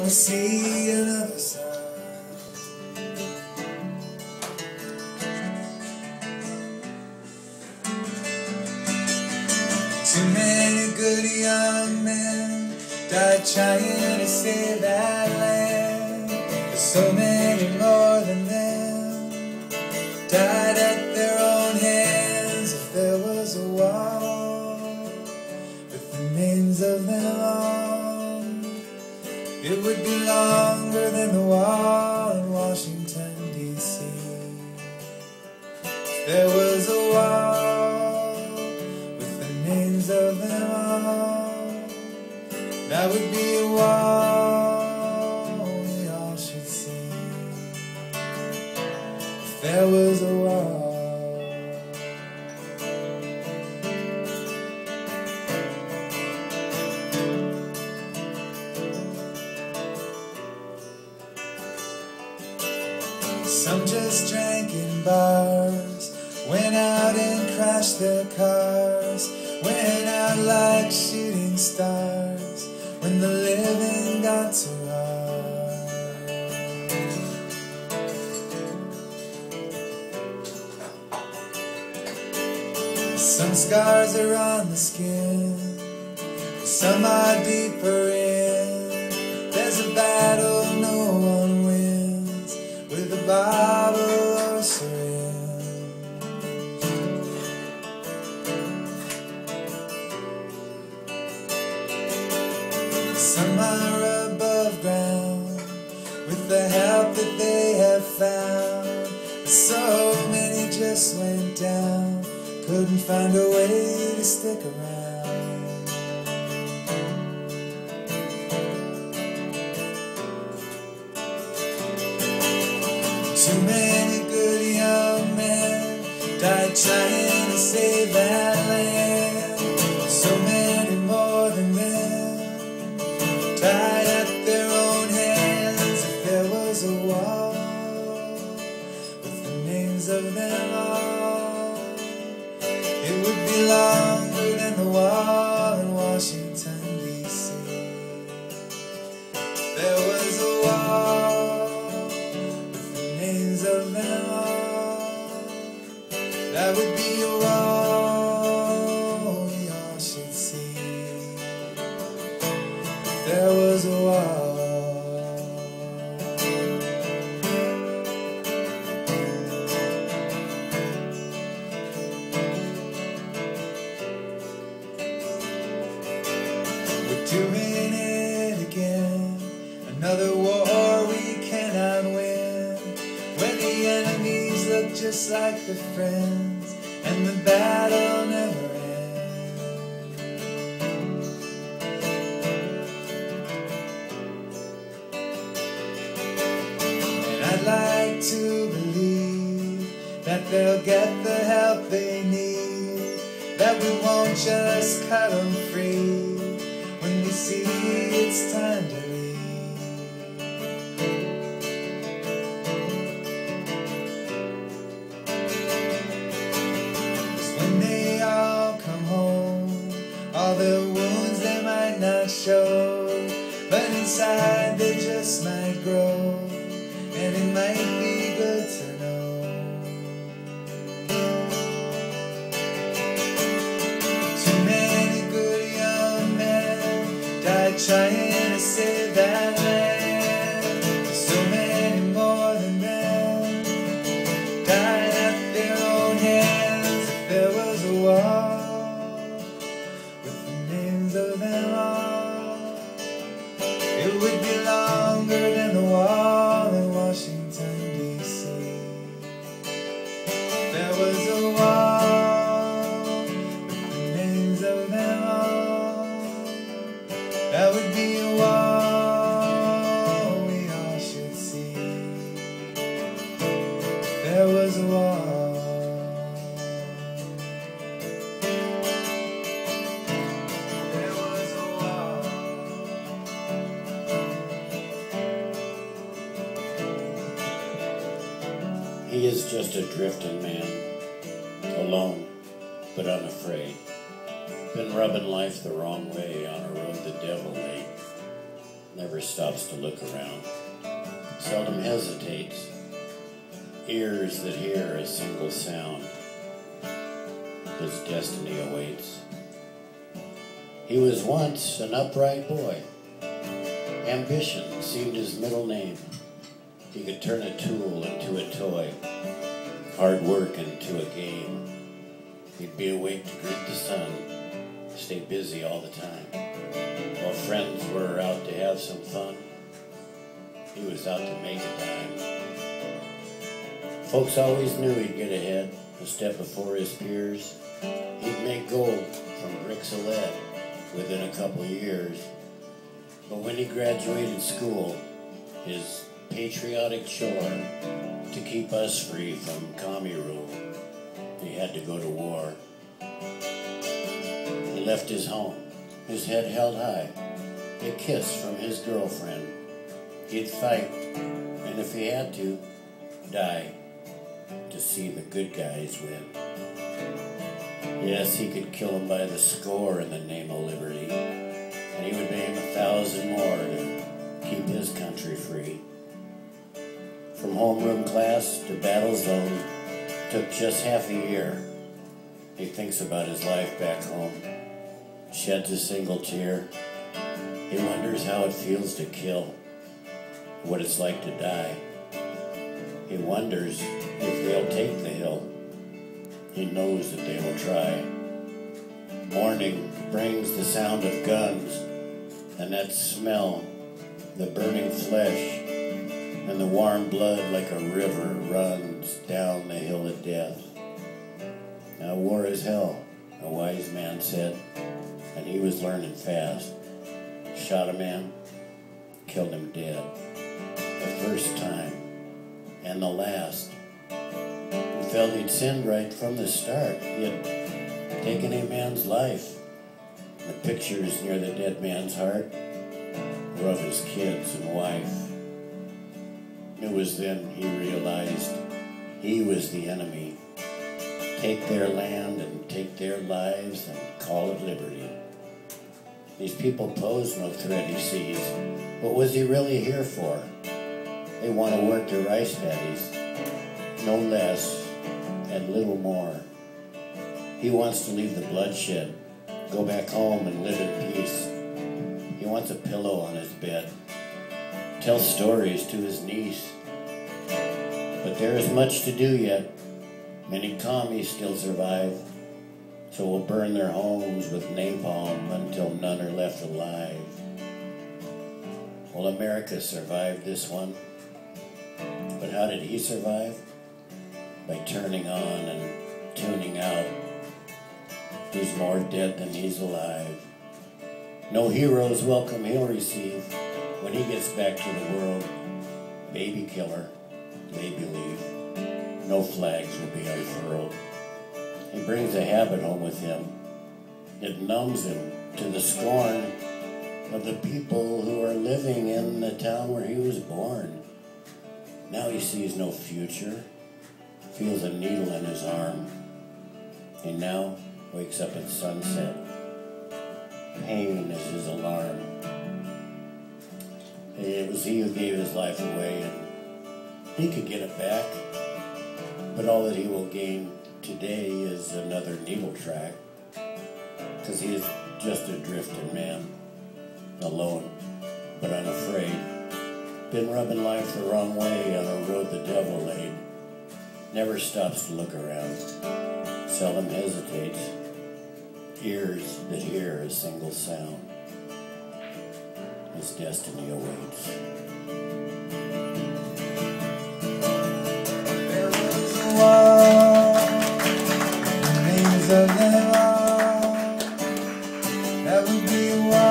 wanna see another side. Too many good young men died trying to save that land. But so many more than them died at their own hands. If there was a wall with the names of them on, it would be longer than the wall in Washington, D.C. If there was a wall with the names of them on, that would be a wall we all should see. If there was a wall. Some just drank in bars, went out and crashed their cars, went out like shooting stars when the living got too hard. Some scars are on the skin, some are deeper in. There's a battle no one wins with a bottle or a syringe. Some are above ground with the help that they have found. So many just went down, couldn't find a way to stick around. Too many good young men died trying to save that land. So many more than them died at their own hands. If there was a wall with the names of them all, it would be longer than the wall in Washington, D.C. If there was a wall with the names of them all, that would be a wall we all should see. If there was a wall. Doing it again, another war we cannot win, when the enemies look just like the friends and the battle never ends. And I'd like to believe that they'll get the help they need, that we won't just cut them free when we see it's time to leave. Cause when they all come home, all their wounds they might not show, but inside they just might grow, and it might be good to know. Too many good young men died trying to save that land. So many more than them died at their own hands. If there was a wall with the names of them all, it would be longer than the wall in Washington, D.C. If there was a wall with the names of them all, that would be a wall we all should see. If there was a wall. There was a wall. He is just a drifting man, alone but unafraid. Been rubbing life the wrong way on a road the devil laid. Never never stops to look around, seldom hesitates, ears that hear a single sound, his destiny awaits. He was once an upright boy. Ambition seemed his middle name. He could turn a tool into a toy, hard work into a game. He'd be awake to greet the sun, stay busy all the time. While friends were out to have some fun, he was out to make a dime. Folks always knew he'd get ahead, a step before his peers. He'd make gold from bricks of lead within a couple years. But when he graduated school, his patriotic chore to keep us free from commie rule, he had to go to war. He left his home, his head held high, a kiss from his girlfriend. He'd fight, and if he had to, die, to see the good guys win. Yes, he could kill them by the score in the name of liberty, and he would name 1,000 more to keep his country free. From homeroom class to battle zone took just half a year. He thinks about his life back home, sheds a single tear. He wonders how it feels to kill, what it's like to die. He wonders if they'll take the hill. He knows that they will try. Morning brings the sound of guns, and that smell, the burning flesh, and the warm blood like a river runs down the hill of death. Now war is hell, a wise man said, and he was learning fast. Shot a man, killed him dead. The first time, and the last. He felt he'd sinned right from the start. He had taken a man's life. The pictures near the dead man's heart were of his kids and wife. It was then he realized he was the enemy. Take their land and take their lives and call it liberty. These people pose no threat, he sees. What was he really here for? They want to work their rice paddies, no less and little more. He wants to leave the bloodshed, go back home and live in peace. He wants a pillow on his bed, tell stories to his niece. But there is much to do yet. Many commies still survive, so we'll burn their homes with napalm until none are left alive. Will America survive this one? But how did he survive? By turning on and tuning out. He's more dead than he's alive. No hero's welcome he'll receive when he gets back to the world. Baby killer, they believe. No flags will be unfurled. He brings a habit home with him. It numbs him to the scorn of the people who are living in the town where he was born. Now he sees no future, feels a needle in his arm. He now wakes up at sunset. Pain is his alarm. It was he who gave his life away, and he could get it back. But all that he will gain today is another needle track, because he is just a drifting man, alone but unafraid. Been rubbing life the wrong way on a road the devil laid. Never stops to look around, seldom hesitates. Ears that hear a single sound. His destiny awaits. There was a wall, the names of them all. That would be a wall.